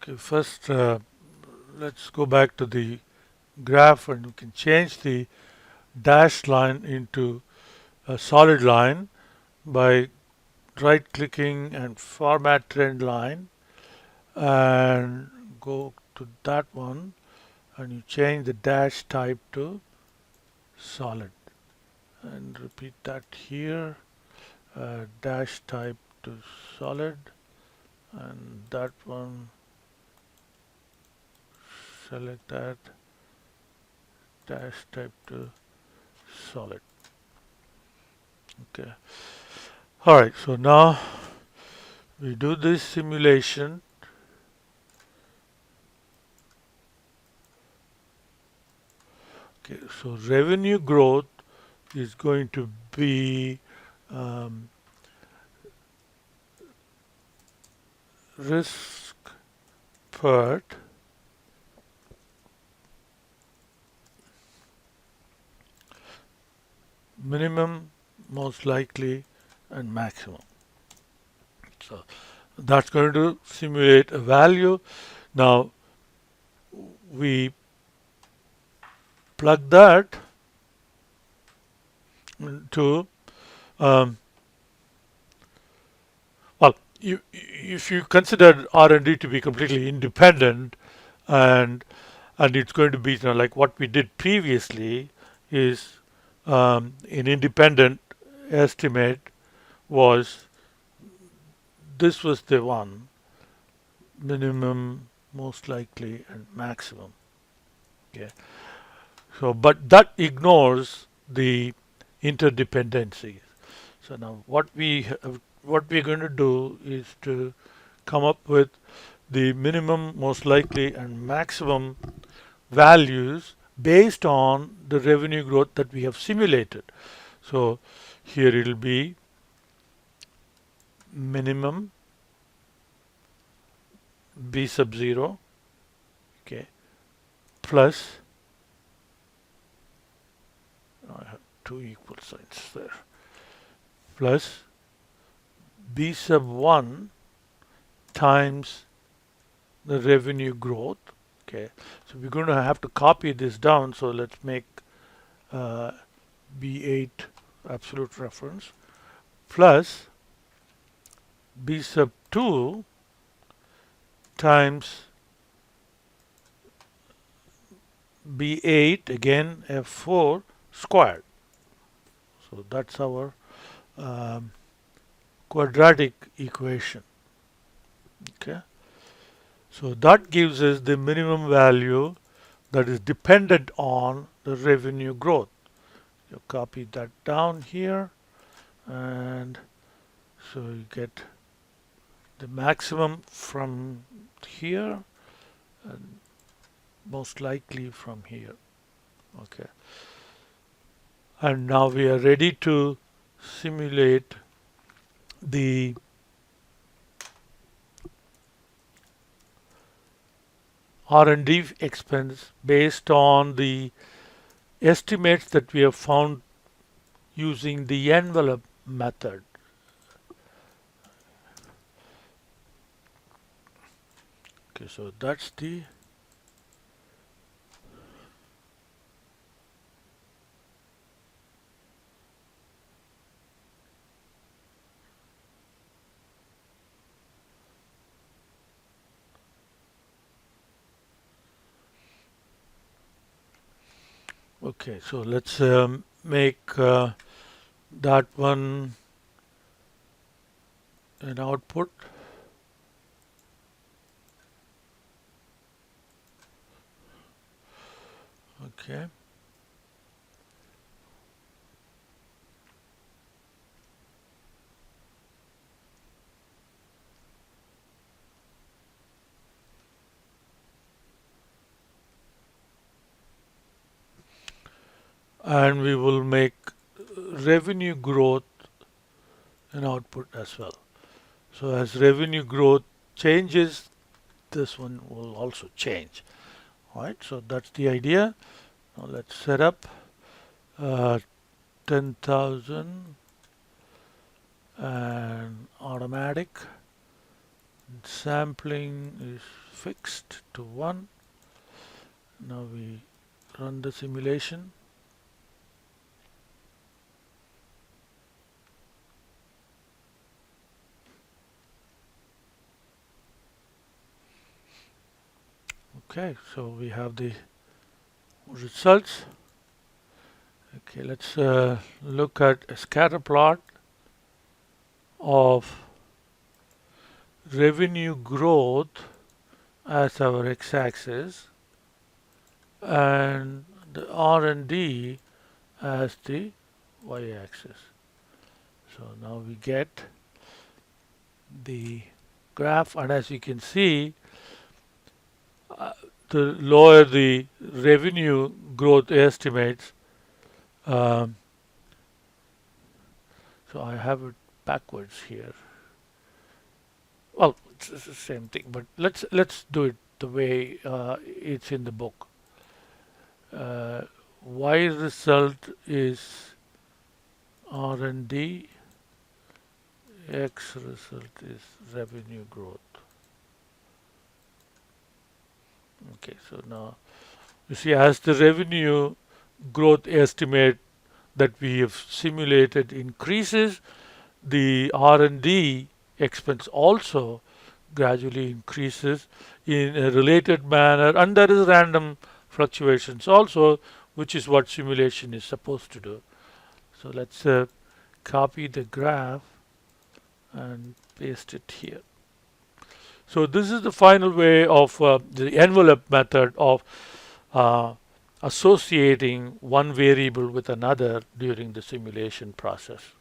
Okay, first let's go back to the graph, and we can change the dashed line into a solid line by right clicking and format trend line and go to that one, and you change the dash type to solid and repeat that here, dash type to solid, and that one, select that, dash type to solid. Okay. Alright, so now we do this simulation. Okay, so revenue growth is going to be risk part minimum, most likely, and maximum. So that's going to simulate a value. Now we plug that into well, if you consider R&D to be completely independent, and it's going to be like what we did previously is an independent estimate was this was the one, minimum, most likely, and maximum. Okay. So, but that ignores the interdependencies. So now what we're going to do is to come up with the minimum, most likely, and maximum values based on the revenue growth that we have simulated. So here it will be minimum b sub 0, okay, plus, I have two equal signs there, plus b sub 1 times the revenue growth. Okay, so we're going to have to copy this down. So let's make B8 absolute reference plus B sub 2 times B8 again F4 squared. So that's our quadratic equation. Okay. So that gives us the minimum value that is dependent on the revenue growth. You copy that down here, and so you get the maximum from here and most likely from here. Okay. And now we are ready to simulate the R&D expense based on the estimates that we have found using the envelope method. Okay, so that's the okay, so let's make that one an output. Okay. And we will make revenue growth an output as well. So as revenue growth changes, this one will also change. All right, so that's the idea. Now let's set up 10,000 and automatic sampling is fixed to 1. Now we run the simulation. Okay, so we have the results. Okay, let's look at a scatter plot of revenue growth as our x-axis and the R&D as the y-axis. So now we get the graph, and as you can see, the lower the revenue growth estimates, so I have it backwards here. Well, it's the same thing, but let's do it the way it's in the book. Y result is R&D, X result is revenue growth. Okay, so now you see, as the revenue growth estimate that we have simulated increases, the R&D expense also gradually increases in a related manner, and there is random fluctuations also, which is what simulation is supposed to do. So let's copy the graph and paste it here. So this is the final way of the envelope method of associating one variable with another during the simulation process.